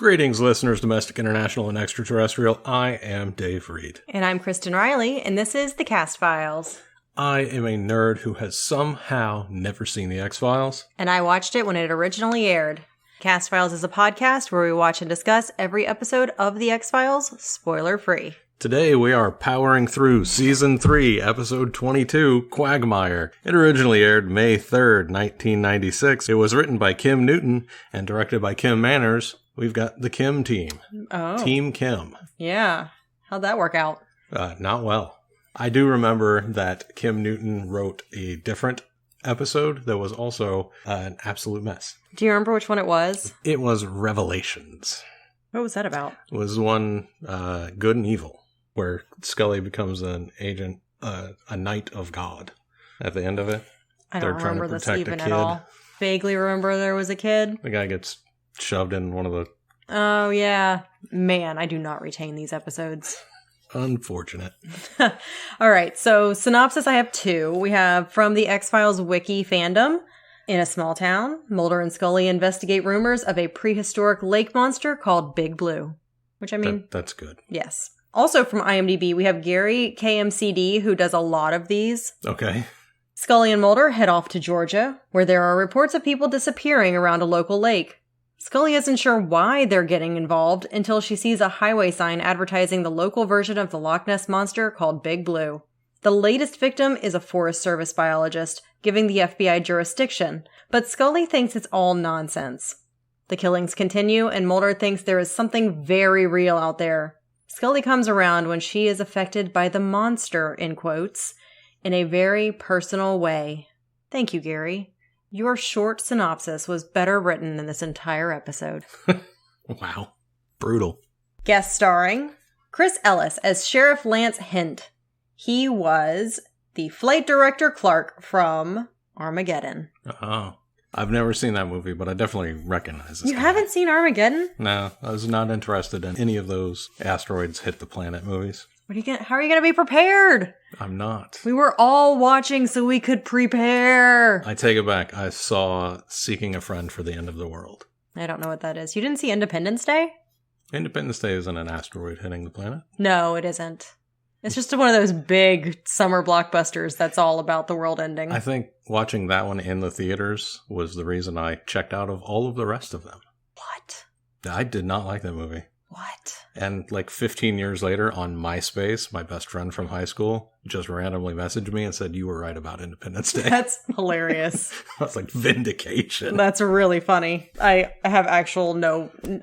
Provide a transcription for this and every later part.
Greetings, listeners, domestic, international, and extraterrestrial. I am Daive Reed. And I'm Kristen Riley, and this is The Cast Files. I am a nerd who has somehow never seen The X-Files. And I watched it when it originally aired. Cast Files is a podcast where we watch and discuss every episode of The X-Files, spoiler-free. Today we are powering through Season 3, Episode 22, Quagmire. It originally aired May 3rd, 1996. It was written by Kim Newton and directed by Kim Manners. We've got the Kim team. Oh. Team Kim. Yeah. How'd that work out? Not well. I do remember that Kim Newton wrote a different episode that was also an absolute mess. Do you remember which one it was? It was Revelations. What was that about? It was one Good and Evil, where Scully becomes an agent, a knight of God at the end of it. I don't remember this even at all. Vaguely remember there was a kid. The guy gets shoved in one of the... Oh, yeah. Man, I do not retain these episodes. Unfortunate. All right, so synopsis I have two. We have from the X-Files wiki fandom. In a small town, Mulder and Scully investigate rumors of a prehistoric lake monster called Big Blue. Which, I mean... That's good. Yes. Also from IMDb, we have Gary KMCD, who does a lot of these. Okay. Scully and Mulder head off to Georgia, where there are reports of people disappearing around a local lake. Scully isn't sure why they're getting involved until she sees a highway sign advertising the local version of the Loch Ness Monster called Big Blue. The latest victim is a Forest Service biologist, giving the FBI jurisdiction, but Scully thinks it's all nonsense. The killings continue, and Mulder thinks there is something very real out there. Scully comes around when she is affected by the monster, in quotes, in a very personal way. Thank you, Gary. Your short synopsis was better written than this entire episode. Wow. Brutal. Guest starring Chris Ellis as Sheriff Lance Hint. He was the flight director Clark from Armageddon. Oh. I've never seen that movie, but I definitely recognize this. You haven't seen Armageddon? No, I was not interested in any of those asteroids hit the planet movies. How are you going to be prepared? I'm not. We were all watching so we could prepare. I take it back. I saw Seeking a Friend for the End of the World. I don't know what that is. You didn't see Independence Day? Independence Day isn't an asteroid hitting the planet. No, it isn't. It's just one of those big summer blockbusters that's all about the world ending. I think watching that one in the theaters was the reason I checked out of all of the rest of them. What? I did not like that movie. What? And like 15 years later on MySpace, my best friend from high school just randomly messaged me and said, "You were right about Independence Day." That's hilarious. I was like, vindication. That's really funny. I have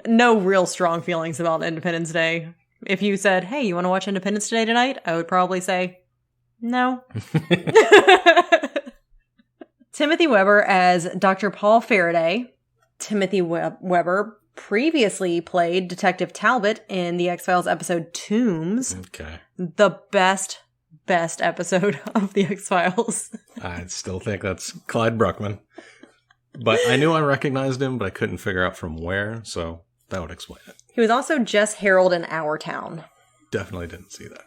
no real strong feelings about Independence Day. If you said, "Hey, you want to watch Independence Day tonight?" I would probably say, no. Timothy Weber as Dr. Paul Faraday. Timothy Weber previously played Detective Talbot in the X-Files episode Tombs. Okay. The best episode of the X-Files. I still think that's Clyde Bruckman. But I knew I recognized him, but I couldn't figure out from where, so that would explain it. He was also Jess Harold in Our Town. Definitely didn't see that.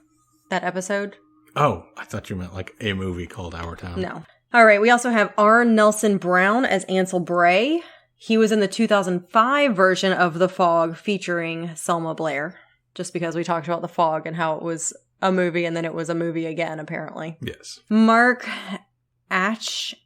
That episode? Oh, I thought you meant like a movie called Our Town. No. All right, we also have R. Nelson Brown as Ansel Bray. He was in the 2005 version of The Fog featuring Selma Blair. Just because we talked about The Fog and how it was a movie and then it was a movie again, apparently. Yes. Mark Aitken?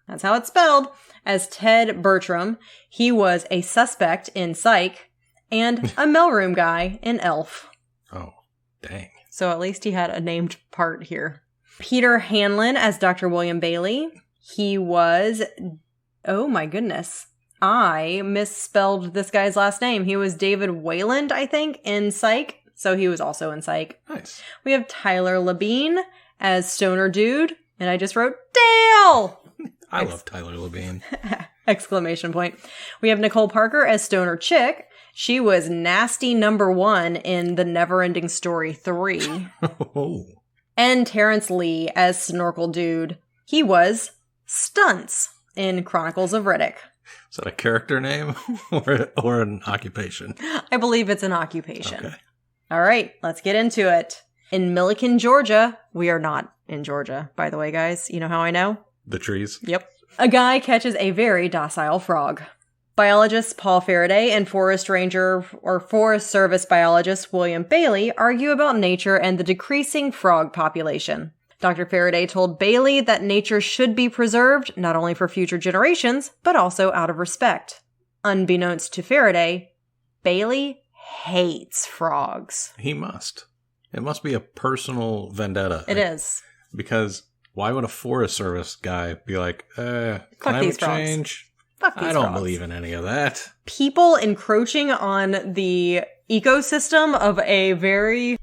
That's how it's spelled. As Ted Bertram. He was a suspect in Psych and a mailroom guy in Elf. Oh, dang. So at least he had a named part here. Peter Hanlon as Dr. William Bailey. He was... Oh my goodness. I misspelled this guy's last name. He was David Wayland, I think, in Psych. So he was also in Psych. Nice. We have Tyler Labine as Stoner Dude. And I just wrote, Dale! I love Tyler Labine. Exclamation point. We have Nicole Parker as Stoner Chick. She was Nasty Number 1 in The Neverending Story 3. Oh. And Terrence Lee as Snorkel Dude. He was Stunts in Chronicles of Riddick. Is that a character name or an occupation? I believe it's an occupation. Okay. All right, let's get into it. In Milliken, Georgia, we are not in Georgia, by the way, guys. You know how I know? The trees? Yep. A guy catches a very docile frog. Biologist Paul Faraday and forest ranger or Forest Service biologist William Bailey argue about nature and the decreasing frog population. Dr. Faraday told Bailey that nature should be preserved not only for future generations, but also out of respect. Unbeknownst to Faraday, Bailey hates frogs. He must. It must be a personal vendetta. It is. Because why would a Forest Service guy be like, Fuck climate these frogs. Change? Fuck these I don't frogs. believe in any of that. People encroaching on the ecosystem of a very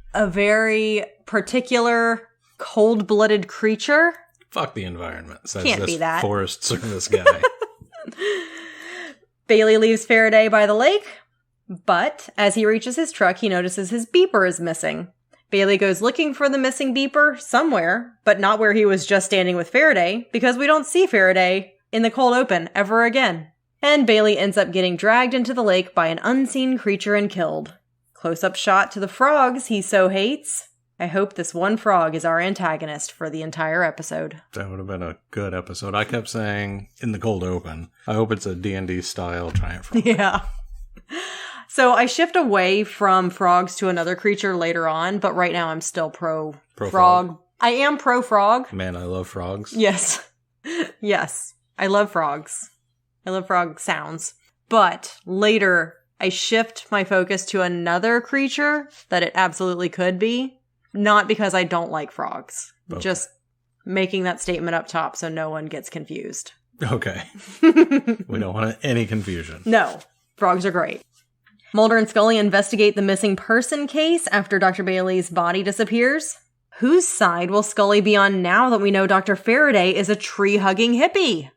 particular cold-blooded creature. Fuck the environment, says Can't be this that. Forest Service guy. Bailey leaves Faraday by the lake, but as he reaches his truck, he notices his beeper is missing. Bailey goes looking for the missing beeper somewhere, but not where he was just standing with Faraday, because we don't see Faraday in the cold open ever again. And Bailey ends up getting dragged into the lake by an unseen creature and killed. Close-up shot to the frogs he so hates. I hope this one frog is our antagonist for the entire episode. That would have been a good episode. I kept saying, in the cold open, I hope it's a D&D style giant frog. Yeah. So I shift away from frogs to another creature later on, but right now I'm still pro frog. I am pro frog. Man, I love frogs. Yes. Yes. I love frogs. I love frog sounds. But later, I shift my focus to another creature that it absolutely could be. Not because I don't like frogs. Okay. Just making that statement up top so no one gets confused. Okay. We don't want any confusion. No. Frogs are great. Mulder and Scully investigate the missing person case after Dr. Bailey's body disappears. Whose side will Scully be on now that we know Dr. Faraday is a tree-hugging hippie?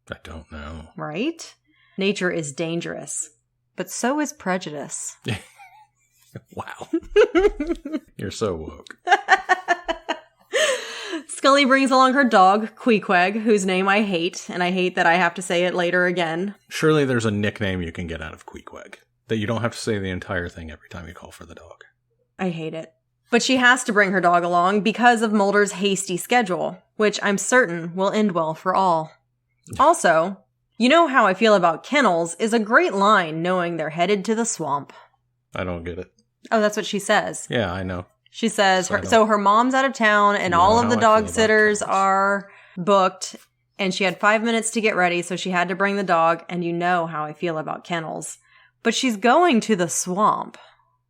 I don't know. Right? Nature is dangerous, but so is prejudice. Wow. You're so woke. Scully brings along her dog, Queequeg, whose name I hate, and I hate that I have to say it later again. Surely there's a nickname you can get out of Queequeg, that you don't have to say the entire thing every time you call for the dog. I hate it. But she has to bring her dog along because of Mulder's hasty schedule, which I'm certain will end well for all. Also, you know how I feel about kennels is a great line knowing they're headed to the swamp. I don't get it. Oh, that's what she says. Yeah, I know. She says, so her mom's out of town and all of the dog sitters are booked and she had 5 minutes to get ready, so she had to bring the dog, and you know how I feel about kennels. But she's going to the swamp.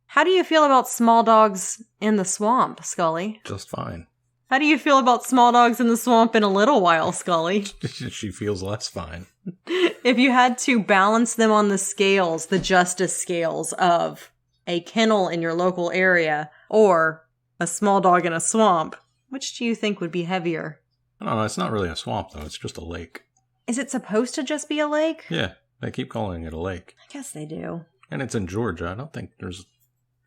How do you feel about small dogs in the swamp, Scully? Just fine. How do you feel about small dogs in the swamp in a little while, Scully? She feels less fine. If you had to balance them on the scales, the justice scales of a kennel in your local area or a small dog in a swamp, which do you think would be heavier? I don't know. It's not really a swamp, though. It's just a lake. Is it supposed to just be a lake? Yeah. They keep calling it a lake. I guess they do. And it's in Georgia. I don't think there's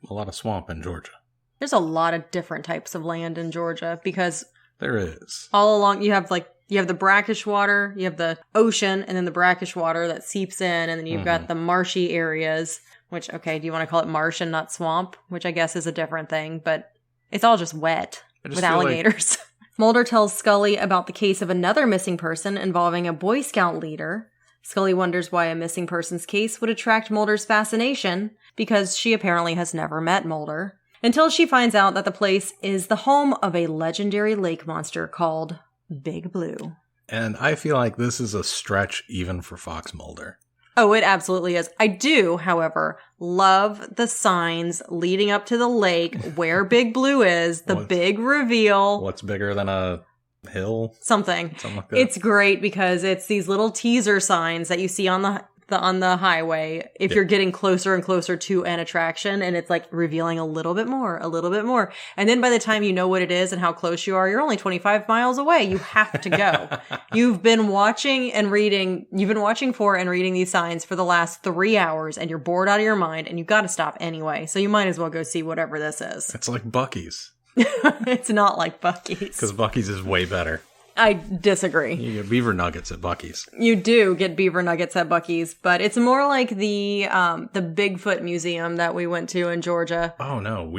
a lot of swamp in Georgia. There's a lot of different types of land in Georgia because there is. All along you have the brackish water, you have the ocean, and then the brackish water that seeps in, and then you've got the marshy areas, which, okay, do you want to call it marsh and not swamp? Which I guess is a different thing, but it's all just wet with alligators. Mulder tells Scully about the case of another missing person involving a Boy Scout leader. Scully wonders why a missing person's case would attract Mulder's fascination, because she apparently has never met Mulder, until she finds out that the place is the home of a legendary lake monster called Big Blue. And I feel like this is a stretch even for Fox Mulder. Oh, it absolutely is. I do, however, love the signs leading up to the lake where Big Blue is, the big reveal. What's bigger than a hill? Something like that. It's great because it's these little teaser signs that you see on the highway if you're getting closer and closer to an attraction, and it's like revealing a little bit more. And then by the time you know what it is and how close you are, you're only 25 miles away. You have to go. You've been watching for and reading these signs for the last 3 hours, and you're bored out of your mind, and you got to stop anyway. So you might as well go see whatever this is. It's like Buc-ee's. It's not like Buc-ee's. Because Buc-ee's is way better. I disagree. You get beaver nuggets at Buc-ee's. You do get beaver nuggets at Buc-ee's, but it's more like the Bigfoot Museum that we went to in Georgia. Oh no,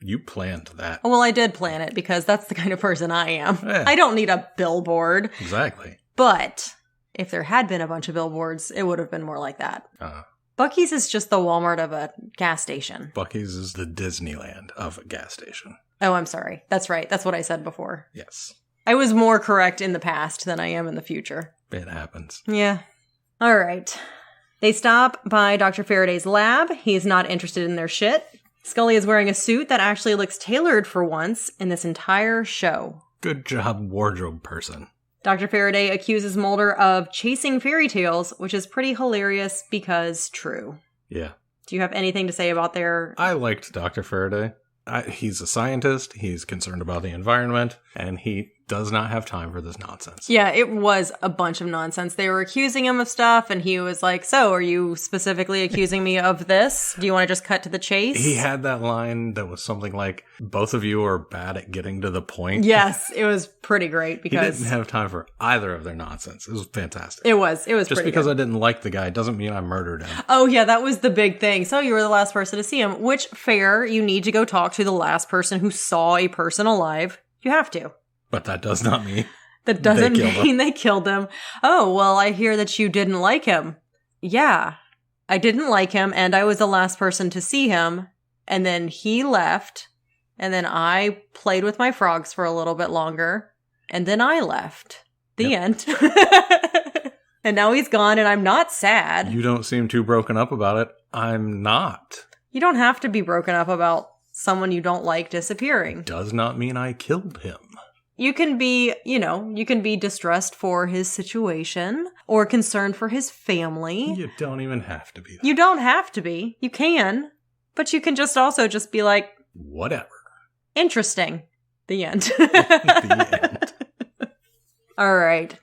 you planned that. Well, I did plan it because that's the kind of person I am. Yeah. I don't need a billboard. Exactly. But if there had been a bunch of billboards, it would have been more like that. Buc-ee's is just the Walmart of a gas station. Buc-ee's is the Disneyland of a gas station. Oh, I'm sorry. That's right. That's what I said before. Yes. I was more correct in the past than I am in the future. It happens. Yeah. All right. They stop by Dr. Faraday's lab. He's not interested in their shit. Scully is wearing a suit that actually looks tailored for once in this entire show. Good job, wardrobe person. Dr. Faraday accuses Mulder of chasing fairy tales, which is pretty hilarious because true. Yeah. Do you have anything to say about their... I liked Dr. Faraday. He's a scientist, he's concerned about the environment, and he does not have time for this nonsense. Yeah, it was a bunch of nonsense. They were accusing him of stuff, and he was like, so, are you specifically accusing me of this? Do you want to just cut to the chase? He had that line that was something like, both of you are bad at getting to the point. Yes, it was pretty great because... He didn't have time for either of their nonsense. It was fantastic. It was Just pretty because good. I didn't like the guy doesn't mean I murdered him. Oh, yeah, that was the big thing. So you were the last person to see him, which, fair, you need to go talk to the last person who saw a person alive. You have to. But that does not mean... That doesn't mean they killed him. Oh, well, I hear that you didn't like him. Yeah, I didn't like him, and I was the last person to see him. And then he left, and then I played with my frogs for a little bit longer, and then I left. The end. And now he's gone, and I'm not sad. You don't seem too broken up about it. I'm not. You don't have to be broken up about someone you don't like disappearing. Does not mean I killed him. You can be, you can be distressed for his situation or concerned for his family. You don't even have to be that. You don't have to be. You can. But you can just also just be like... Whatever. Interesting. The end. The end. All right.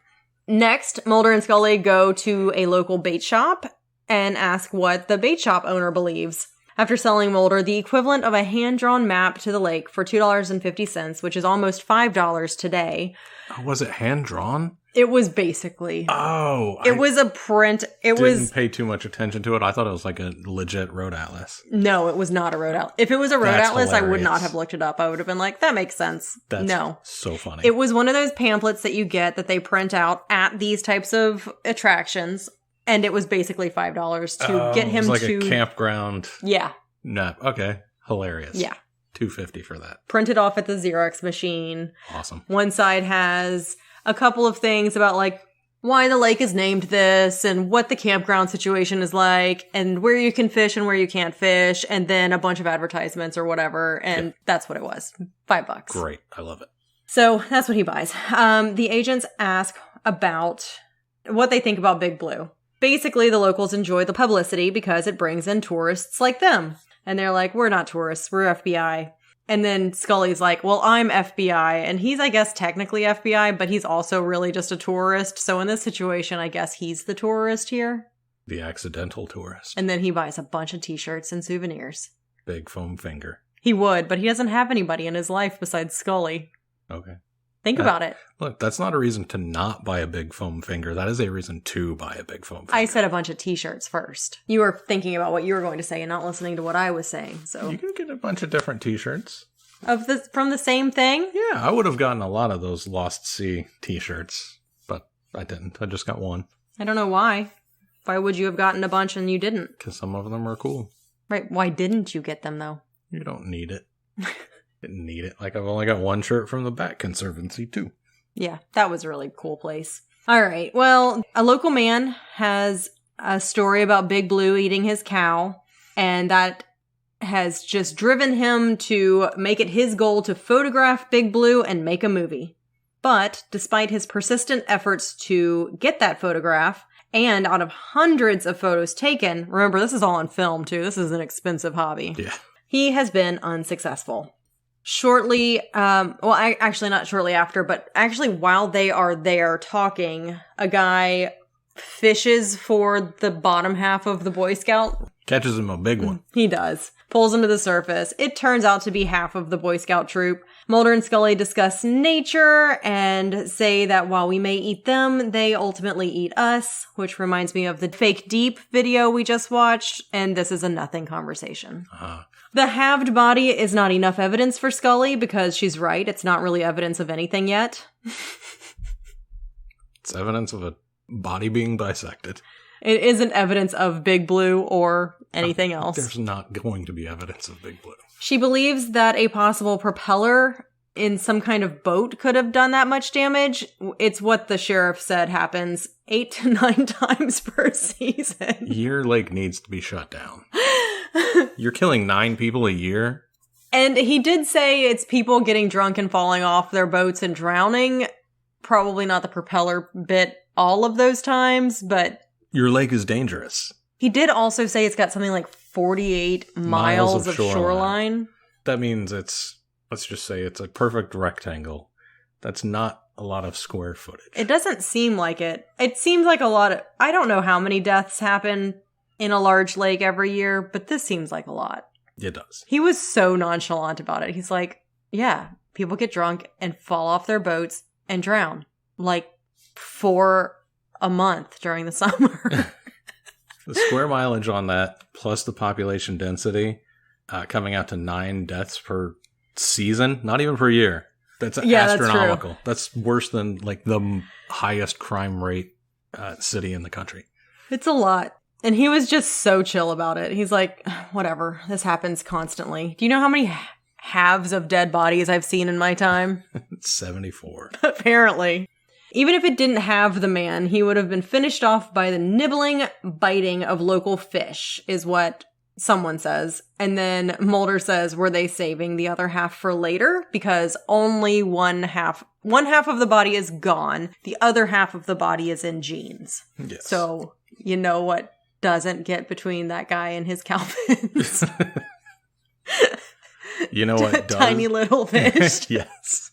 Next, Mulder and Scully go to a local bait shop and ask what the bait shop owner believes. After selling Mulder the equivalent of a hand-drawn map to the lake for $2.50, which is almost $5 today. Was it hand-drawn? It was basically. Oh. It was a print. It didn't pay too much attention to it. I thought it was like a legit road atlas. No, it was not a road atlas. If it was a road atlas, hilarious. I would not have looked it up. I would have been like, that makes sense. That's so funny. It was one of those pamphlets that you get that they print out at these types of attractions. And it was basically $5 to get him it was like to... a campground. Yeah. No. Okay. Hilarious. Yeah. $2.50 for that. Printed off at the Xerox machine. Awesome. One side has a couple of things about like why the lake is named this and what the campground situation is like and where you can fish and where you can't fish. And then a bunch of advertisements or whatever. And that's what it was. $5. Great. I love it. So that's what he buys. The agents ask about what they think about Big Blue. Basically, the locals enjoy the publicity because it brings in tourists like them. And they're like, we're not tourists, we're FBI. And then Scully's like, well, I'm FBI. And he's, I guess, technically FBI, but he's also really just a tourist. So in this situation, I guess he's the tourist here. The accidental tourist. And then he buys a bunch of t-shirts and souvenirs. Big foam finger. He would, but he doesn't have anybody in his life besides Scully. Okay. Think about it. Look, that's not a reason to not buy a big foam finger. That is a reason to buy a big foam finger. I said a bunch of t-shirts first. You were thinking about what you were going to say and not listening to what I was saying. So you can get a bunch of different t-shirts. From the same thing? Yeah, I would have gotten a lot of those Lost Sea t-shirts, but I didn't. I just got one. I don't know why. Why would you have gotten a bunch and you didn't? Because some of them are cool. Right. Why didn't you get them, though? You don't need it. Didn't need it. Like, I've only got one shirt from the Bat Conservancy, too. Yeah, that was a really cool place. All right. Well, a local man has a story about Big Blue eating his cow, and that has just driven him to make it his goal to photograph Big Blue and make a movie. But despite his persistent efforts to get that photograph, and out of hundreds of photos taken, remember, this is all on film, too. This is an expensive hobby. Yeah. He has been unsuccessful. Shortly, actually not shortly after, but actually while they are there talking, a guy fishes for the bottom half of the Boy Scout. Catches him a big one. He does. Pulls him to the surface. It turns out to be half of the Boy Scout troop. Mulder and Scully discuss nature and say that while we may eat them, they ultimately eat us, which reminds me of the Fake Deep video we just watched, and this is a nothing conversation. Uh-huh. The halved body is not enough evidence for Scully because she's right. It's not really evidence of anything yet. It's evidence of a body being bisected. It isn't evidence of Big Blue or anything else. There's not going to be evidence of Big Blue. She believes that a possible propeller in some kind of boat could have done that much damage. It's what the sheriff said happens 8 to 9 times per season. Your lake needs to be shut down. You're killing 9 people a year? And he did say it's people getting drunk and falling off their boats and drowning. Probably not the propeller bit all of those times, but... Your lake is dangerous. He did also say it's got something like 48 miles of shoreline. That means let's just say it's a perfect rectangle. That's not a lot of square footage. It doesn't seem like it. It seems like a lot of... I don't know how many deaths happen in a large lake every year, but this seems like a lot. It does. He was so nonchalant about it. He's like, yeah, people get drunk and fall off their boats and drown. Like, for a month during the summer. The square mileage on that, plus the population density, coming out to 9 deaths per season, not even per year. That's astronomical. That's worse than like the highest crime rate city in the country. It's a lot. And he was just so chill about it. He's like, whatever, this happens constantly. Do you know how many halves of dead bodies I've seen in my time? 74. Apparently. Even if it didn't have the man, he would have been finished off by the nibbling, biting of local fish, is what someone says. And then Mulder says, were they saving the other half for later? Because only one half of the body is gone. The other half of the body is in jeans. Yes. So you know what doesn't get between that guy and his Calvins. You know what does? Tiny little fish. Yes.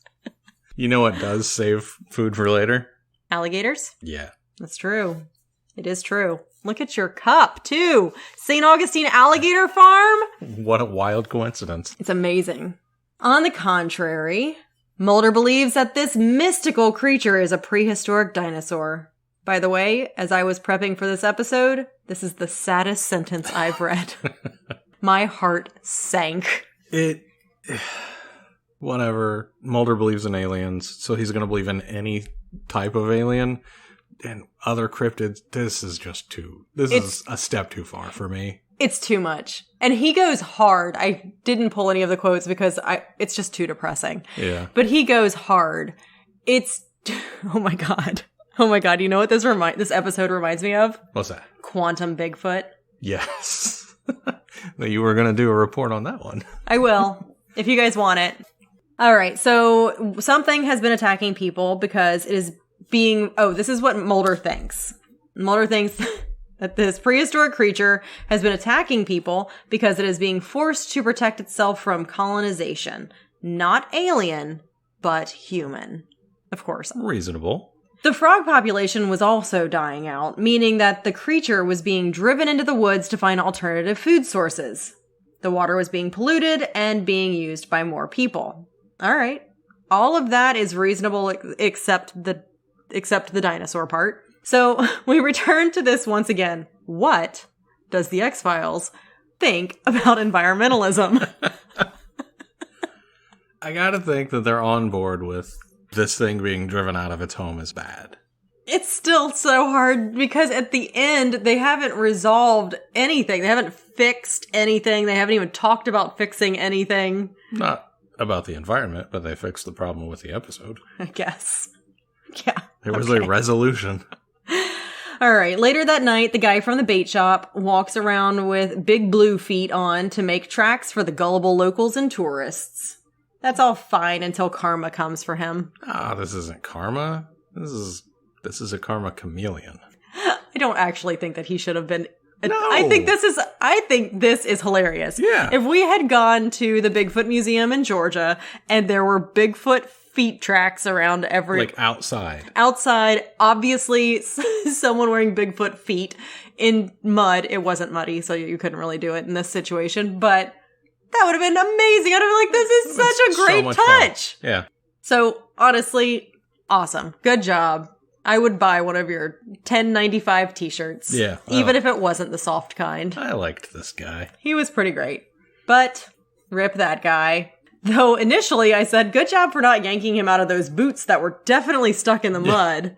You know what does save food for later? Alligators? Yeah. That's true. It is true. Look at your cup, too. St. Augustine Alligator Farm? What a wild coincidence. It's amazing. On the contrary, Mulder believes that this mystical creature is a prehistoric dinosaur. By the way, as I was prepping for this episode, this is the saddest sentence I've read. My heart sank. Whatever. Mulder believes in aliens, so he's going to believe in any type of alien. And other cryptids, this is a step too far for me. It's too much. And he goes hard. I didn't pull any of the quotes because it's just too depressing. Yeah. But he goes hard. It's, oh my God. Oh my God. You know what this episode reminds me of? What's that? Quantum Bigfoot. Yes. You were going to do a report on that one. I will, if you guys want it. All right. So something has been attacking people because it is this is what Mulder thinks. Mulder thinks that this prehistoric creature has been attacking people because it is being forced to protect itself from colonization. Not alien, but human. Of course. Reasonable. The frog population was also dying out, meaning that the creature was being driven into the woods to find alternative food sources. The water was being polluted and being used by more people. All right. All of that is reasonable except the dinosaur part. So we return to this once again. What does the X-Files think about environmentalism? I gotta think that they're on board with this thing being driven out of its home is bad. It's still so hard because at the end, they haven't resolved anything. They haven't fixed anything. They haven't even talked about fixing anything. Not about the environment, but they fixed the problem with the episode. I guess. Yeah. There was a resolution. All right. Later that night, the guy from the bait shop walks around with Big Blue feet on to make tracks for the gullible locals and tourists. That's all fine until karma comes for him. This isn't karma. This is a karma chameleon. I don't actually think that he should have been. No. I think this is hilarious. Yeah. If we had gone to the Bigfoot Museum in Georgia and there were Bigfoot feet tracks around like outside, obviously someone wearing Bigfoot feet in mud. It wasn't muddy, so you couldn't really do it in this situation, but that would have been amazing. I'd have been like, this is such a great touch. Fun. Yeah. So honestly, awesome. Good job. I would buy one of your $10.95 t-shirts. Yeah. Even if it wasn't the soft kind. I liked this guy. He was pretty great. But rip that guy. Though initially I said, good job for not yanking him out of those boots that were definitely stuck in the mud.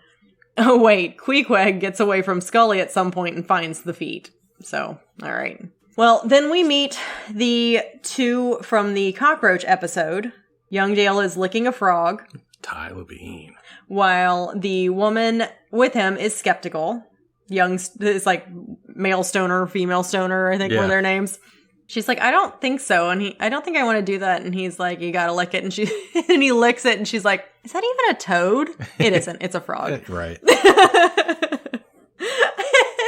Oh, wait. Queequeg gets away from Scully at some point and finds the feet. So, all right. Well, then we meet the two from the cockroach episode. Young Dale is licking a frog. Tyler Bean. While the woman with him is skeptical. It's like male stoner, female stoner, I think were their names. She's like, I don't think so. And I don't think I want to do that. And he's like, you gotta lick it. And and he licks it. And she's like, is that even a toad? It isn't. It's a frog. Right.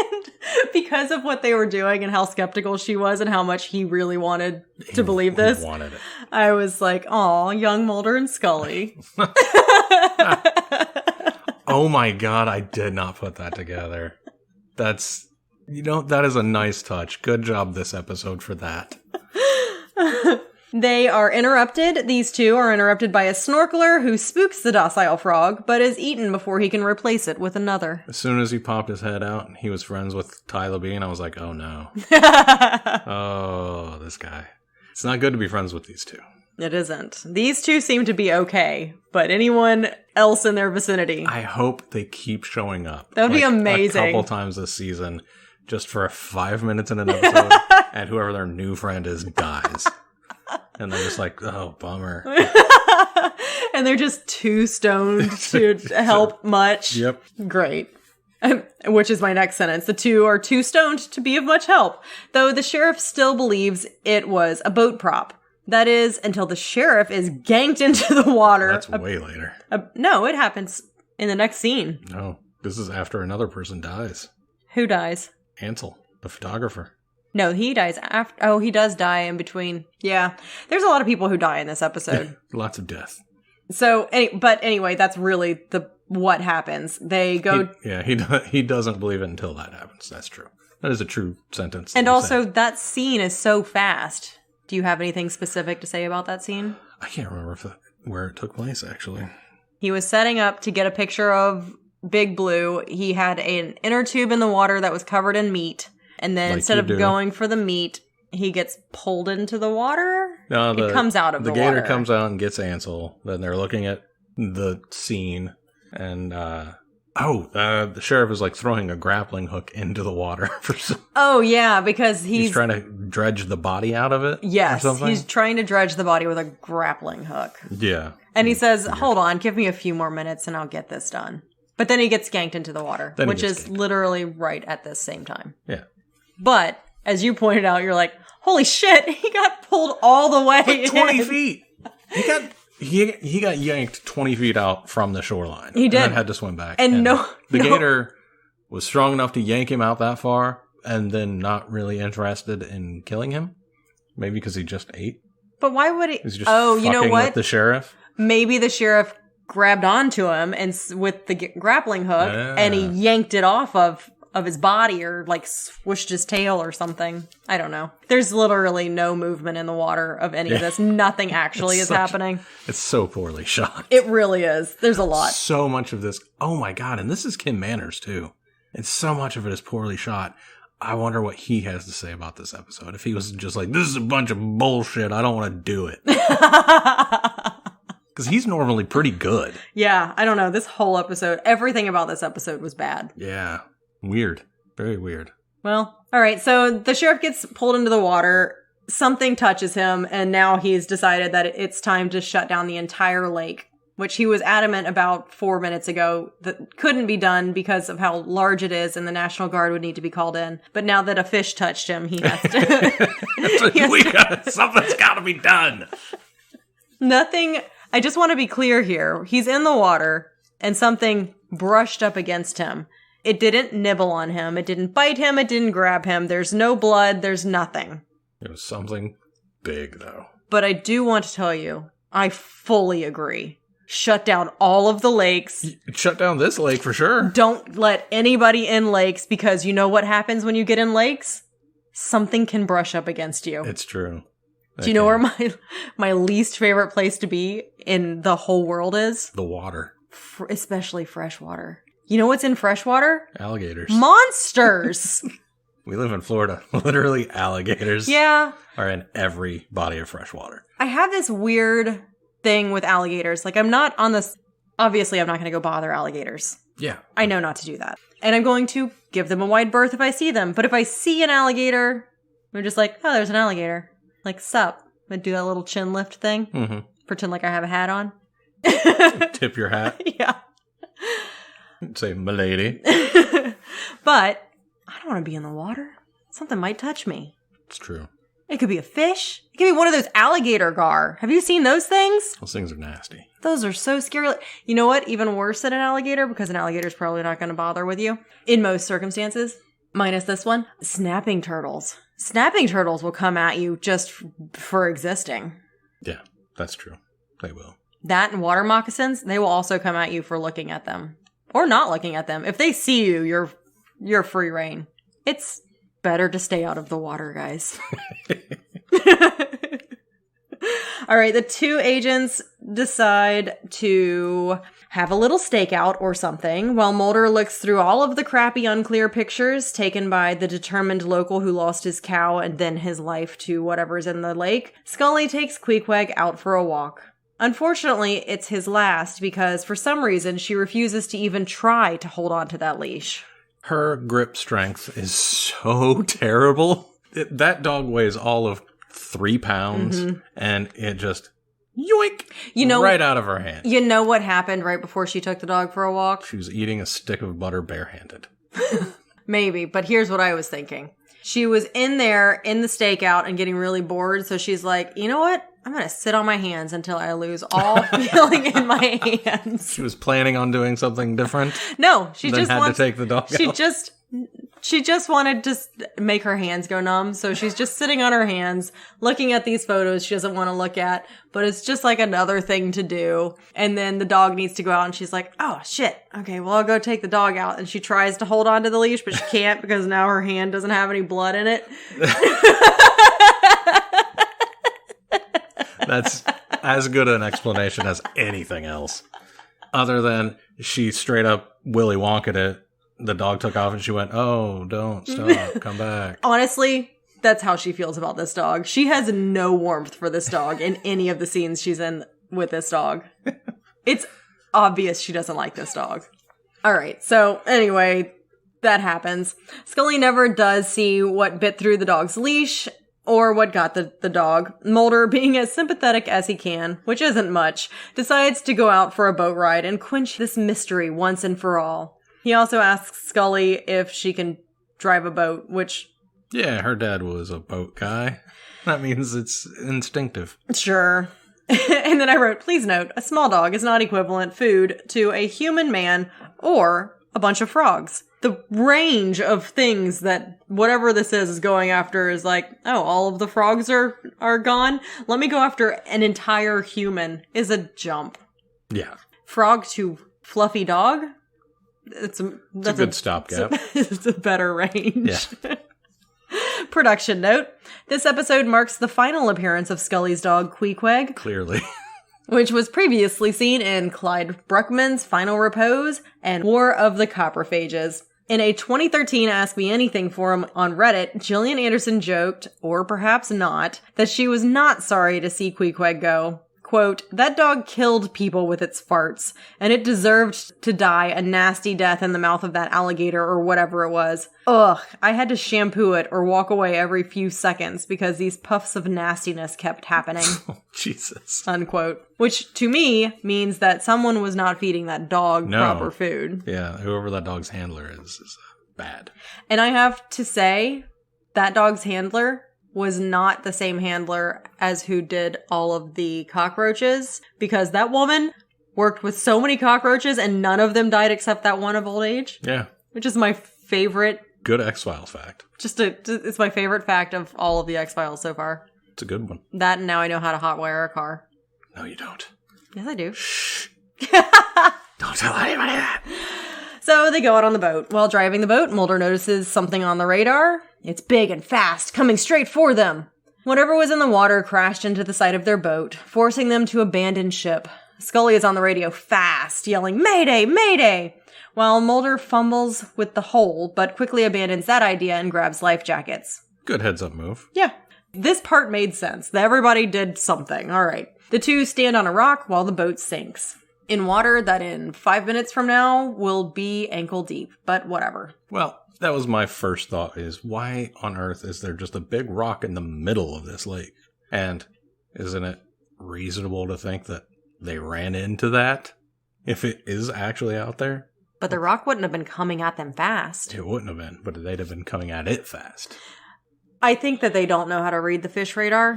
And because of what they were doing and how skeptical she was and how much he really wanted to believe this, wanted it. I was like, aw, young Mulder and Scully. Oh my God, I did not put that together. That is a nice touch. Good job this episode for that. They are interrupted. These two are interrupted by a snorkeler who spooks the docile frog, but is eaten before he can replace it with another. As soon as he popped his head out and he was friends with Tyler Bean, I was like, oh no. Oh, this guy. It's not good to be friends with these two. It isn't. These two seem to be okay, but anyone else in their vicinity. I hope they keep showing up. That would be amazing. A couple times this season, just for 5 minutes in an episode, and whoever their new friend is dies. And they're just like, oh, bummer. And they're just too stoned to help much. Yep. Great. Which is my next sentence. The two are too stoned to be of much help, though the sheriff still believes it was a boat prop. That is, until the sheriff is ganked into the water. That's way later. No, it happens in the next scene. No, this is after another person dies. Who dies? Ansel, the photographer. No, he dies after. Oh, he does die in between. Yeah. There's a lot of people who die in this episode. Lots of death. So, but anyway, that's really what happens. They go... He doesn't believe it until that happens. That's true. That is a true sentence. And also, that scene is so fast. Do you have anything specific to say about that scene? I can't remember where it took place, actually. He was setting up to get a picture of Big Blue. He had an inner tube in the water that was covered in meat. And then instead of going for the meat, he gets pulled into the water? No, it comes out of the water. The gator comes out and gets Ansel. Then they're looking at the scene. And, the sheriff is like throwing a grappling hook into the water. Oh, yeah, because he's trying to dredge the body out of it? Yes, he's trying to dredge the body with a grappling hook. Yeah. And he says, hold on, give me a few more minutes and I'll get this done. But then he gets ganked into the water, which is literally right at this same time. Yeah. But, as you pointed out, you're like, holy shit, he got pulled all the way like 20 feet. He got yanked 20 feet out from the shoreline. He did. And then had to swim back. And the gator was strong enough to yank him out that far and then not really interested in killing him. Maybe because he just ate. But why would he? He's just fucking with the sheriff. Maybe the sheriff grabbed onto him and with the grappling hook and he yanked it off of his body or like swooshed his tail or something. I don't know. There's literally no movement in the water of any of this. Nothing actually is happening. It's so poorly shot. It really is. There's a lot. So much of this. Oh my God. And this is Kim Manners too. And so much of it is poorly shot. I wonder what he has to say about this episode. If he was just like, this is a bunch of bullshit. I don't want to do it. Because he's normally pretty good. Yeah. I don't know. This whole episode, everything about this episode was bad. Yeah. Weird. Very weird. Well, all right. So the sheriff gets pulled into the water. Something touches him, and now he's decided that it's time to shut down the entire lake, which he was adamant about 4 minutes ago that couldn't be done because of how large it is, and the National Guard would need to be called in. But now that a fish touched him, he has to... Something's got to be done. Nothing... I just want to be clear here. He's in the water, and something brushed up against him. It didn't nibble on him. It didn't bite him. It didn't grab him. There's no blood. There's nothing. It was something big, though. But I do want to tell you, I fully agree. Shut down all of the lakes. Shut down this lake for sure. Don't let anybody in lakes, because you know what happens when you get in lakes? Something can brush up against you. It's true. Do you know where my least favorite place to be in the whole world is? The water. Especially fresh water. You know what's in freshwater? Alligators. Monsters! We live in Florida. Literally, alligators are in every body of fresh water. I have this weird thing with alligators. Like, I'm not on the Obviously, I'm not going to go bother alligators. Yeah. I know not to do that. And I'm going to give them a wide berth if I see them. But if I see an alligator, I'm just like, oh, there's an alligator. Like, sup? I do that little chin lift thing. Mm-hmm. Pretend like I have a hat on. Tip your hat. Yeah. Say, milady. But I don't want to be in the water. Something might touch me. It's true. It could be a fish. It could be one of those alligator gar. Have you seen those things? Those things are nasty. Those are so scary. You know what? Even worse than an alligator, because an alligator is probably not going to bother with you in most circumstances, minus this one. Snapping turtles. Snapping turtles will come at you just for existing. Yeah, that's true. They will. That and water moccasins, they will also come at you for looking at them. Or not looking at them. If they see you, you're free reign. It's better to stay out of the water, guys. All right, the two agents decide to have a little stakeout or something while Mulder looks through all of the crappy, unclear pictures taken by the determined local who lost his cow and then his life to whatever's in the lake. Scully takes Queequeg out for a walk. Unfortunately, it's his last because for some reason she refuses to even try to hold on to that leash. Her grip strength is so terrible. That dog weighs all of 3 pounds, and it just yoink right out of her hand. You know what happened right before she took the dog for a walk? She was eating a stick of butter barehanded. Maybe, but here's what I was thinking. She was in there in the stakeout and getting really bored, so she's like, you know what? I'm going to sit on my hands until I lose all feeling in my hands. She was planning on doing something different? No, she just had to take the dog out? She just wanted to make her hands go numb, so she's just sitting on her hands, looking at these photos she doesn't want to look at, but it's just like another thing to do. And then the dog needs to go out, and she's like, oh, shit. Okay, well, I'll go take the dog out. And she tries to hold on to the leash, but she can't because now her hand doesn't have any blood in it. That's as good an explanation as anything else. Other than she straight up Willy Wonka'd it. The dog took off and she went, oh, don't stop, come back. Honestly, that's how she feels about this dog. She has no warmth for this dog in any of the scenes she's in with this dog. It's obvious she doesn't like this dog. All right, so anyway, that happens. Scully never does see what bit through the dog's leash or what got the dog. Mulder, being as sympathetic as he can, which isn't much, decides to go out for a boat ride and quench this mystery once and for all. He also asks Scully if she can drive a boat, which... Yeah, her dad was a boat guy. That means it's instinctive. Sure. And then I wrote, please note, a small dog is not equivalent food to a human man or a bunch of frogs. The range of things that whatever this is going after is like, oh, all of the frogs are gone? Let me go after an entire human is a jump. Yeah. Frog to fluffy dog? That's a good stopgap. It's a better range. Yeah. Production note. This episode marks the final appearance of Scully's dog, Queequeg. Clearly. Which was previously seen in Clyde Bruckman's Final Repose and War of the Copperphages. In a 2013 Ask Me Anything forum on Reddit, Gillian Anderson joked, or perhaps not, that she was not sorry to see Queequeg go. Quote, that dog killed people with its farts, and it deserved to die a nasty death in the mouth of that alligator or whatever it was. Ugh, I had to shampoo it or walk away every few seconds because these puffs of nastiness kept happening. Oh, Jesus. Unquote. Which, to me, means that someone was not feeding that dog proper food. Yeah, whoever that dog's handler is bad. And I have to say, that dog's handler was not the same handler as who did all of the cockroaches, because that woman worked with so many cockroaches and none of them died except that one of old age. Yeah. Which is my favorite. Good X-Files fact. It's my favorite fact of all of the X-Files so far. It's a good one. That and now I know how to hotwire a car. No, you don't. Yes, I do. Shh. Don't tell anybody that. So they go out on the boat. While driving the boat, Mulder notices something on the radar. It's big and fast, coming straight for them. Whatever was in the water crashed into the side of their boat, forcing them to abandon ship. Scully is on the radio fast, yelling, Mayday, Mayday! While Mulder fumbles with the hole, but quickly abandons that idea and grabs life jackets. Good heads-up move. Yeah. This part made sense. Everybody did something. All right. The two stand on a rock while the boat sinks. in water that in 5 minutes from now will be ankle deep, but whatever. Well, that was my first thought, is why on earth is there just a big rock in the middle of this lake? And isn't it reasonable to think that they ran into that if it is actually out there? But the rock wouldn't have been coming at them fast. It wouldn't have been, but they'd have been coming at it fast. I think that they don't know how to read the fish radar.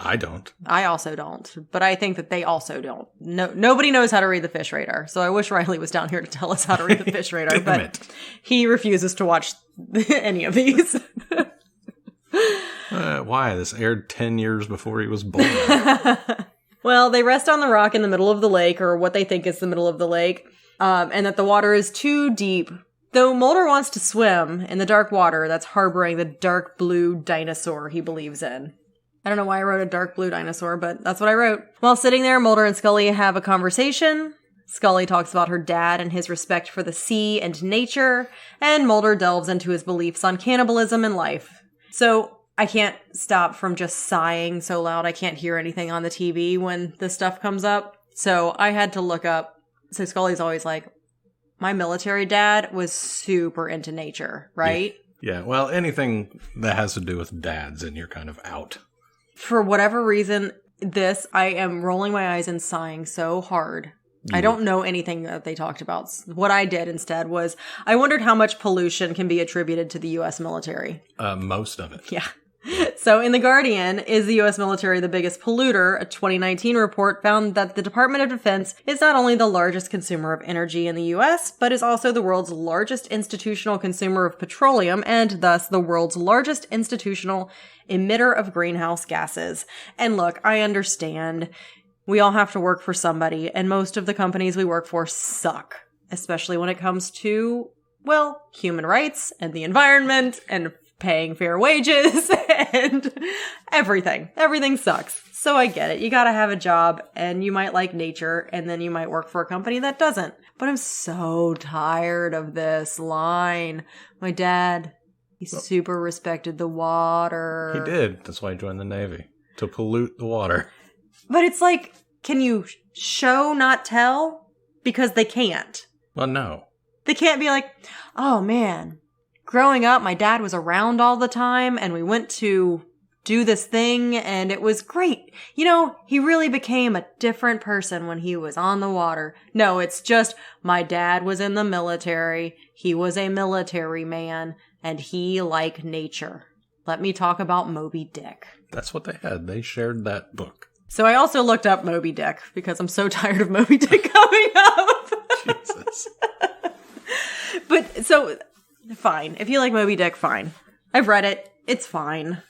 I don't. I also don't, but I think that they also don't. No, nobody knows how to read the fish radar, so I wish Riley was down here to tell us how to read the fish radar, but he refuses to watch any of these. Why? This aired 10 years before he was born. Well, they rest on the rock in the middle of the lake, or what they think is the middle of the lake, and that the water is too deep. Though Mulder wants to swim in the dark water that's harboring the dark blue dinosaur he believes in. I don't know why I wrote a dark blue dinosaur, but that's what I wrote. While sitting there, Mulder and Scully have a conversation. Scully talks about her dad and his respect for the sea and nature, and Mulder delves into his beliefs on cannibalism and life. So I can't stop from just sighing so loud I can't hear anything on the TV when this stuff comes up. So I had to look up. So Scully's always like, my military dad was super into nature, right? Yeah, well, anything that has to do with dads and you're kind of out. For whatever reason, I am rolling my eyes and sighing so hard. I don't know anything that they talked about. What I did instead was I wondered how much pollution can be attributed to the U.S. military. Most of it. Yeah. So in The Guardian, is the U.S. military the biggest polluter? A 2019 report found that the Department of Defense is not only the largest consumer of energy in the U.S., but is also the world's largest institutional consumer of petroleum and thus the world's largest institutional emitter of greenhouse gases. And look, I understand. We all have to work for somebody, and most of the companies we work for suck, especially when it comes to, well, human rights and the environment and paying fair wages and everything. Everything sucks. So I get it. You gotta have a job, and you might like nature, and then you might work for a company that doesn't. But I'm so tired of this line. My dad, he super respected the water. He did. That's why he joined the Navy. To pollute the water. But it's like, can you show, not tell? Because they can't. Well, no. They can't be like, oh man, growing up, my dad was around all the time and we went to do this thing and it was great. You know, he really became a different person when he was on the water. No, it's just my dad was in the military. He was a military man and he liked nature. Let me talk about Moby Dick. That's what they had. They shared that book. So I also looked up Moby Dick because I'm so tired of Moby Dick coming up. Jesus. But so, fine. If you like Moby Dick, fine. I've read it. It's fine.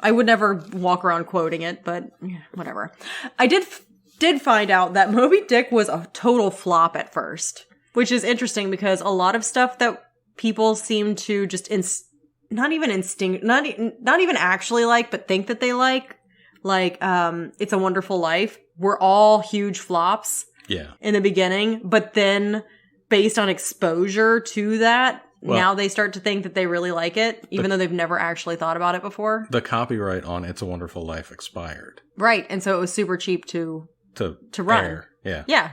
I would never walk around quoting it, but whatever. I did find out that Moby Dick was a total flop at first, which is interesting because a lot of stuff that people seem to just not even actually like, but think that they like It's a Wonderful Life, were all huge flops. Yeah. In the beginning, but then based on exposure to that, now they start to think that they really like it, even though they've never actually thought about it before. The copyright on It's a Wonderful Life expired. Right, and so it was super cheap to run. Air. Yeah. Yeah.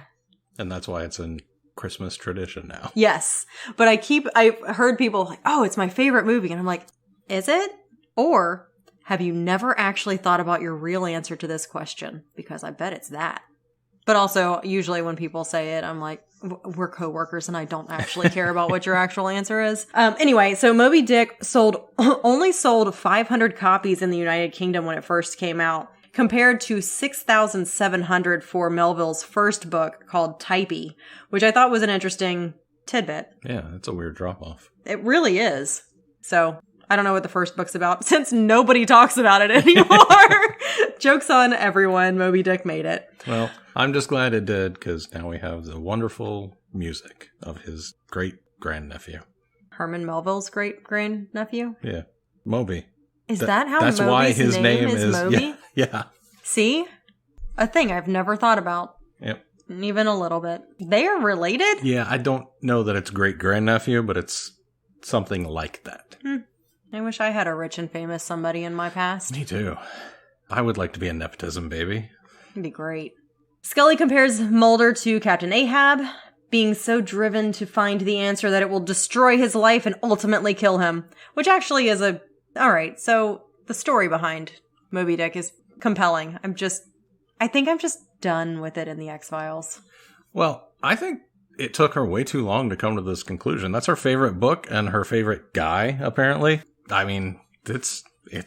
And that's why it's in Christmas tradition now. Yes. But I've heard people like, oh, it's my favorite movie. And I'm like, is it? Or have you never actually thought about your real answer to this question? Because I bet it's that. But also, usually when people say it, I'm like, we're coworkers and I don't actually care about what your actual answer is. Anyway, so Moby Dick only sold 500 copies in the United Kingdom when it first came out, compared to 6,700 for Melville's first book called Typee, which I thought was an interesting tidbit. Yeah, it's a weird drop-off. It really is. So I don't know what the first book's about, since nobody talks about it anymore. Joke's on everyone. Moby Dick made it. Well, I'm just glad it did, because now we have the wonderful music of his great-grandnephew. Herman Melville's great-grandnephew? Yeah. Moby. Is that how that's Moby's why his name is Moby? Yeah. See? A thing I've never thought about. Yep. Even a little bit. They are related? Yeah, I don't know that it's great-grandnephew, but it's something like that. I wish I had a rich and famous somebody in my past. Me too. I would like to be a nepotism baby. It'd be great. Scully compares Mulder to Captain Ahab, being so driven to find the answer that it will destroy his life and ultimately kill him. Which actually is alright, so the story behind Moby Dick is compelling. I think I'm just done with it in the X-Files. Well, I think it took her way too long to come to this conclusion. That's her favorite book and her favorite guy, apparently. I mean, it's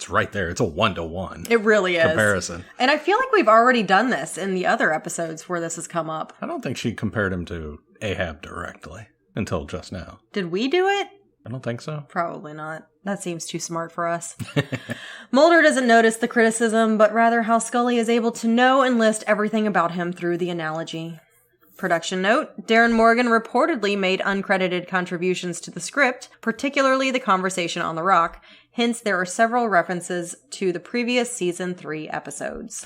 right there. It's a 1-to-1. It really is. Comparison. And I feel like we've already done this in the other episodes where this has come up. I don't think she compared him to Ahab directly until just now. Did we do it? I don't think so. Probably not. That seems too smart for us. Mulder doesn't notice the criticism, but rather how Scully is able to know and list everything about him through the analogy. Production note, Darren Morgan reportedly made uncredited contributions to the script, particularly the conversation on the rock. Hence, there are several references to the previous season 3 episodes.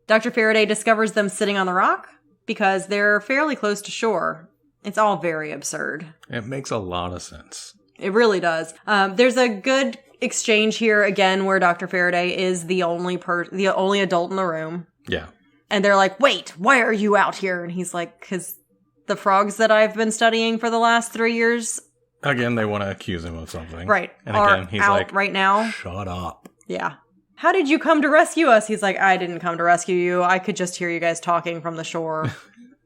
Dr. Faraday discovers them sitting on the rock because they're fairly close to shore. It's all very absurd. It makes a lot of sense. It really does. There's a good exchange here again where Dr. Faraday is the only adult in the room. Yeah. And they're like, wait, why are you out here? And he's like, because the frogs that I've been studying for the last 3 years. Again, they want to accuse him of something. Right. And again, he's out like, right now. Shut up. Yeah. How did you come to rescue us? He's like, I didn't come to rescue you. I could just hear you guys talking from the shore.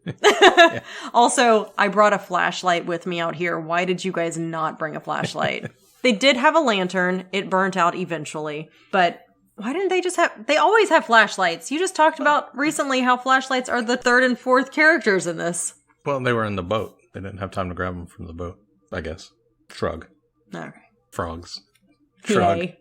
Yeah. Also, I brought a flashlight with me out here. Why did you guys not bring a flashlight? They did have a lantern. It burnt out eventually. But why didn't they just have... They always have flashlights. You just talked about recently how flashlights are the third and fourth characters in this. Well, they were in the boat. They didn't have time to grab them from the boat, I guess. Shrug. Okay. Frogs. Shrug. Yay.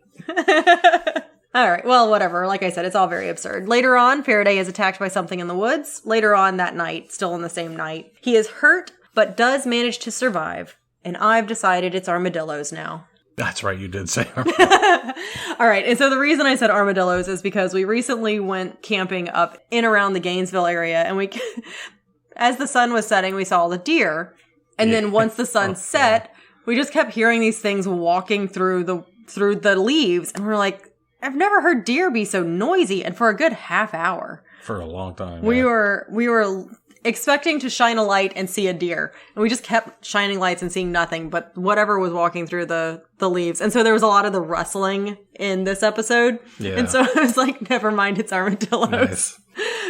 All right, well, whatever. Like I said, it's all very absurd. Later on, Faraday is attacked by something in the woods. Later on that night, still in the same night. He is hurt, but does manage to survive. And I've decided it's armadillos now. That's right, you did say armadillos. All right, and so the reason I said armadillos is because we recently went camping up in around the Gainesville area, and as the sun was setting, we saw the deer. And then once the sun set, we just kept hearing these things walking through the leaves. And we're like, I've never heard deer be so noisy. And for a good half hour. For a long time. We were expecting to shine a light and see a deer. And we just kept shining lights and seeing nothing but whatever was walking through the leaves. And so there was a lot of the rustling in this episode. Yeah. And so I was like, never mind, it's armadillos. Nice.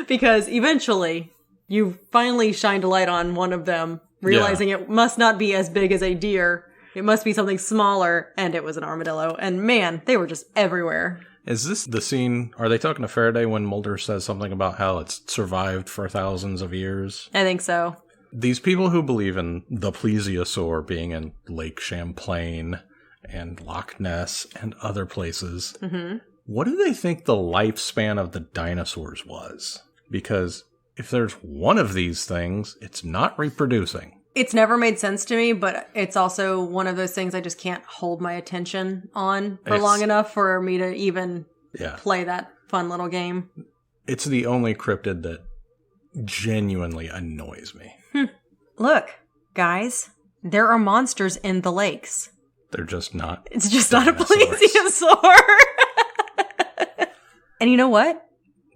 Because eventually you finally shined a light on one of them, realizing it must not be as big as a deer. It must be something smaller, and it was an armadillo. And man, they were just everywhere. Is this the scene, are they talking to Faraday when Mulder says something about how it's survived for thousands of years? I think so. These people who believe in the plesiosaur being in Lake Champlain and Loch Ness and other places, what do they think the lifespan of the dinosaurs was? Because if there's one of these things, it's not reproducing. It's never made sense to me, but it's also one of those things I just can't hold my attention on for long enough for me to even play that fun little game. It's the only cryptid that genuinely annoys me. Look, guys, there are monsters in the lakes. They're just not. It's just not a plesiosaur. And you know what?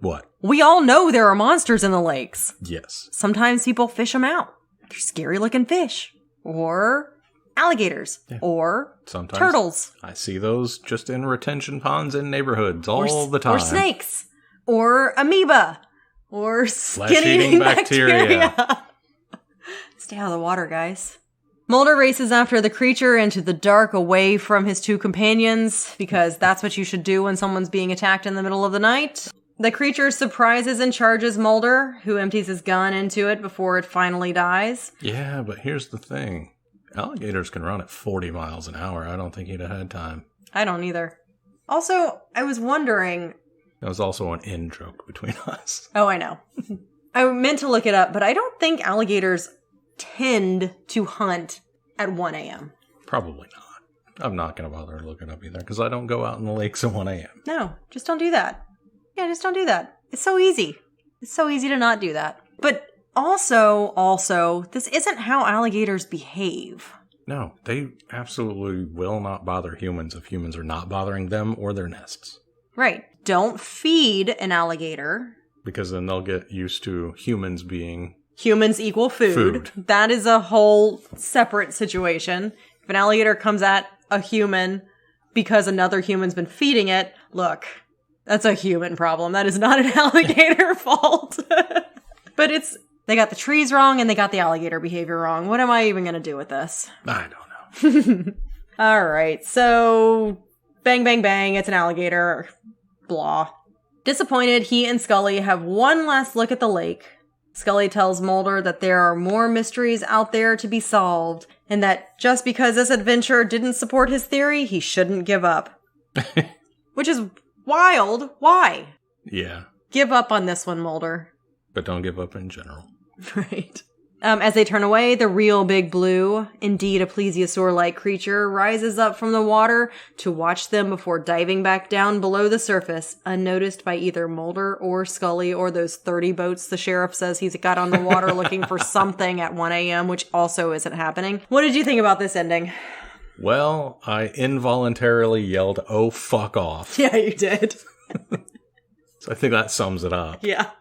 What? We all know there are monsters in the lakes. Yes. Sometimes people fish them out. They're scary looking fish. Or alligators. Yeah. Or sometimes turtles. I see those just in retention ponds in neighborhoods all the time. Or snakes. Or amoeba. Or skin-eating bacteria. Stay out of the water, guys. Mulder races after the creature into the dark away from his two companions, because that's what you should do when someone's being attacked in the middle of the night. The creature surprises and charges Mulder, who empties his gun into it before it finally dies. Yeah, but here's the thing. Alligators can run at 40 miles an hour. I don't think he'd have had time. I don't either. Also, I was wondering... That was also an in-joke between us. Oh, I know. I meant to look it up, but I don't think alligators tend to hunt at 1 a.m. Probably not. I'm not going to bother to look it up either, because I don't go out in the lakes at 1 a.m. No, just don't do that. Yeah, just don't do that. It's so easy. It's so easy to not do that. But also, this isn't how alligators behave. No, they absolutely will not bother humans if humans are not bothering them or their nests. Right. Don't feed an alligator. because then they'll get used to humans being... Humans equal food. That is a whole separate situation. If an alligator comes at a human because another human's been feeding it, look, that's a human problem. That is not an alligator fault. But they got the trees wrong and they got the alligator behavior wrong. What am I even going to do with this? I don't know. All right, so bang, bang, bang, it's an alligator. Blah. Disappointed, he and Scully have one last look at the lake. Scully tells Mulder that there are more mysteries out there to be solved, and that just because this adventure didn't support his theory, he shouldn't give up. Which is wild. Why? Yeah. Give up on this one, Mulder. But don't give up in general. Right. As they turn away, the real Big Blue, indeed a plesiosaur-like creature, rises up from the water to watch them before diving back down below the surface, unnoticed by either Mulder or Scully or those 30 boats the sheriff says he's got on the water looking for something at 1 a.m., which also isn't happening. What did you think about this ending? Well, I involuntarily yelled, "Oh, fuck off." Yeah, you did. So I think that sums it up. Yeah.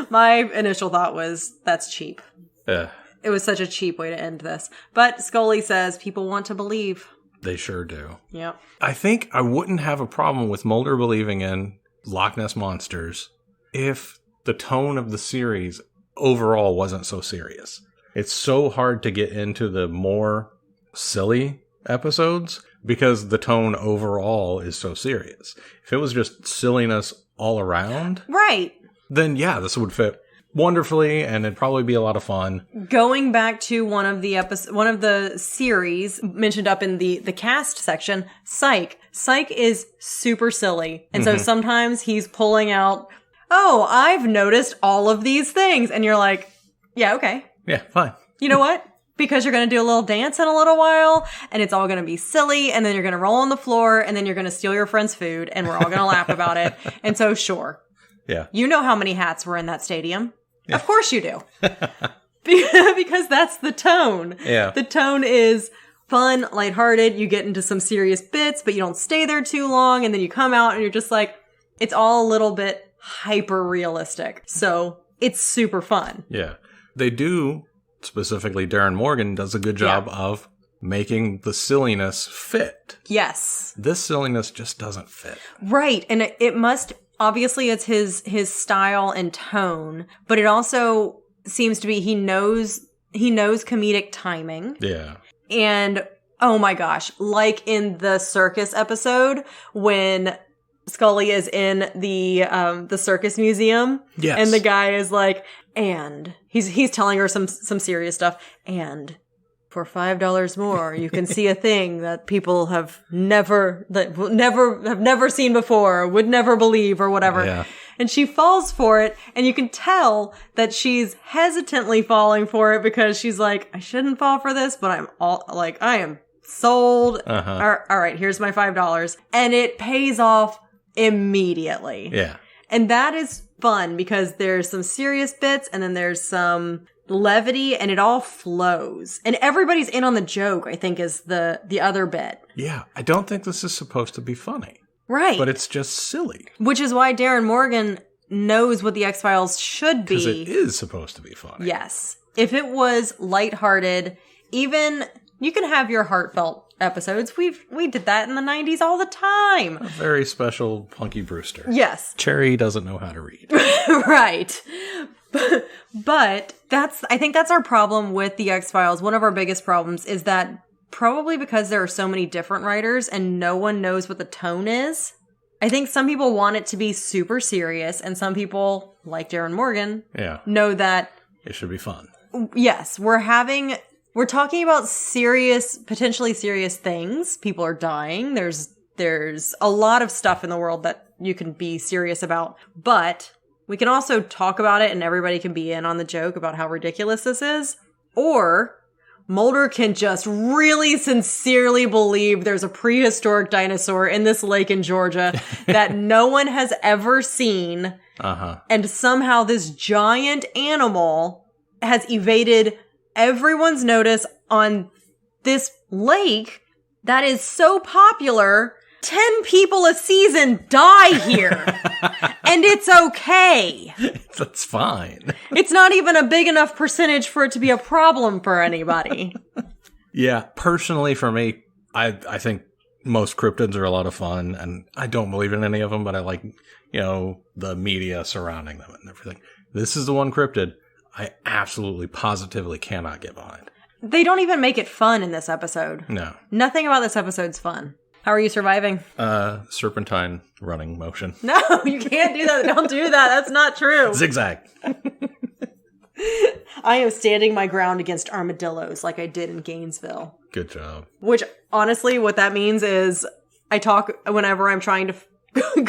My initial thought was, that's cheap. Yeah. It was such a cheap way to end this. But Scully says people want to believe. They sure do. Yep. I think I wouldn't have a problem with Mulder believing in Loch Ness Monsters if the tone of the series overall wasn't so serious. It's so hard to get into the more silly episodes because the tone overall is so serious. If it was just silliness all around, right, then yeah, this would fit wonderfully, and it'd probably be a lot of fun. Going back to one of the series mentioned up in the cast section, Psych. Psych is super silly. And so sometimes he's pulling out, oh, I've noticed all of these things. And you're like, yeah, okay. Yeah, fine. You know what? Because you're going to do a little dance in a little while, and it's all going to be silly, and then you're going to roll on the floor, and then you're going to steal your friend's food, and we're all going to laugh about it. And so, sure. Yeah. You know how many hats were in that stadium. Yeah. Of course you do. Because that's the tone. Yeah. The tone is fun, lighthearted. You get into some serious bits, but you don't stay there too long. And then you come out and you're just like, it's all a little bit hyper realistic. So it's super fun. Yeah. They do, specifically Darren Morgan does a good job of making the silliness fit. Yes. This silliness just doesn't fit. Right. And it must... Obviously, it's his style and tone, but it also seems to be he knows comedic timing. Yeah. And oh my gosh, like in the circus episode when Scully is in the circus museum, yes, and the guy is like, and he's telling her some serious stuff, and for $5 more, you can see a thing that people have never seen before, would never believe, or whatever. Yeah. And she falls for it, and you can tell that she's hesitantly falling for it because she's like, I shouldn't fall for this, but I am sold. All right, here's my $5. And it pays off immediately. Yeah. And that is fun because there's some serious bits, and then there's some levity, and it all flows. And everybody's in on the joke, I think, is the other bit. Yeah, I don't think this is supposed to be funny. Right. But it's just silly. Which is why Darren Morgan knows what the X-Files should be. Because it is supposed to be funny. Yes. If it was lighthearted, even... You can have your heartfelt episodes. We did that in the 90s all the time. A very special Punky Brewster. Yes. Cherry doesn't know how to read. Right. But I think that's our problem with the X-Files. One of our biggest problems is that probably because there are so many different writers and no one knows what the tone is, I think some people want it to be super serious, and some people, like Darren Morgan, know that it should be fun. Yes, we're talking about potentially serious things. People are dying. There's a lot of stuff in the world that you can be serious about, but we can also talk about it and everybody can be in on the joke about how ridiculous this is. Or Mulder can just really sincerely believe there's a prehistoric dinosaur in this lake in Georgia that no one has ever seen. And somehow this giant animal has evaded everyone's notice on this lake that is so popular 10 people a season die here. And it's okay. That's fine. It's not even a big enough percentage for it to be a problem for anybody. Yeah, personally for me, I think most cryptids are a lot of fun, and I don't believe in any of them, but I like, the media surrounding them and everything. This is the one cryptid I absolutely, positively cannot get behind. They don't even make it fun in this episode. No. Nothing about this episode's fun. How are you surviving? Serpentine running motion. No, you can't do that. Don't do that. That's not true. Zigzag. I am standing my ground against armadillos like I did in Gainesville. Good job. Which, honestly, what that means is I talk whenever I'm trying to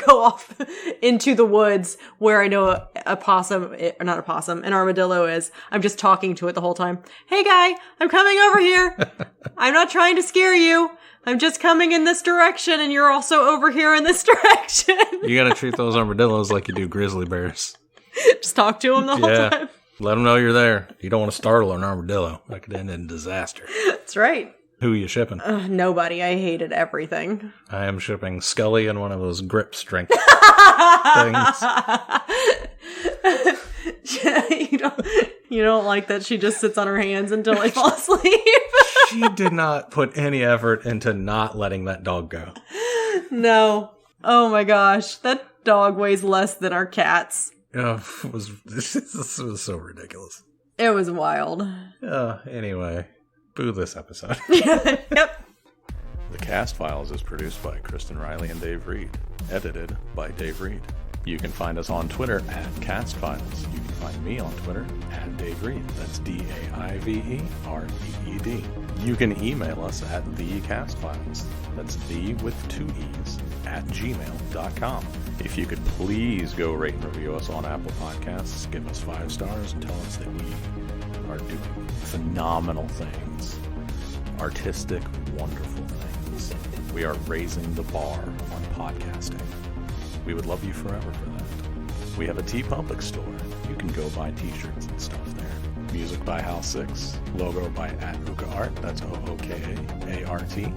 go off into the woods where I know an armadillo is. I'm just talking to it the whole time. Hey, guy, I'm coming over here. I'm not trying to scare you. I'm just coming in this direction, and you're also over here in this direction. You gotta treat those armadillos like you do grizzly bears. Just talk to them the whole time. Let them know you're there. You don't want to startle an armadillo. That could end in disaster. That's right. Who are you shipping? Nobody. I hated everything. I am shipping Scully in one of those grip strength things. You don't like that she just sits on her hands until I fall asleep. She did not put any effort into not letting that dog go. No. Oh my gosh. That dog weighs less than our cats. Oh, this was so ridiculous. It was wild. Anyway, boo this episode. Yep. The Cast Files is produced by Kristen Riley and Daive Reed. Edited by Daive Reed. You can find us on Twitter at Cast Files. You can find me on Twitter at Daive Reed. That's DaiveReed. You can email us at thecastfiles. That's the with 2 E's at gmail.com. If you could please go rate and review us on Apple Podcasts, give us 5 stars, and tell us that we are doing phenomenal things. Artistic, wonderful things. We are raising the bar on podcasting. We would love you forever for that. We have a TeePublic store. You can go buy t-shirts and stuff there. Music by House 6. Logo by @OokaArt. That's OOKAART.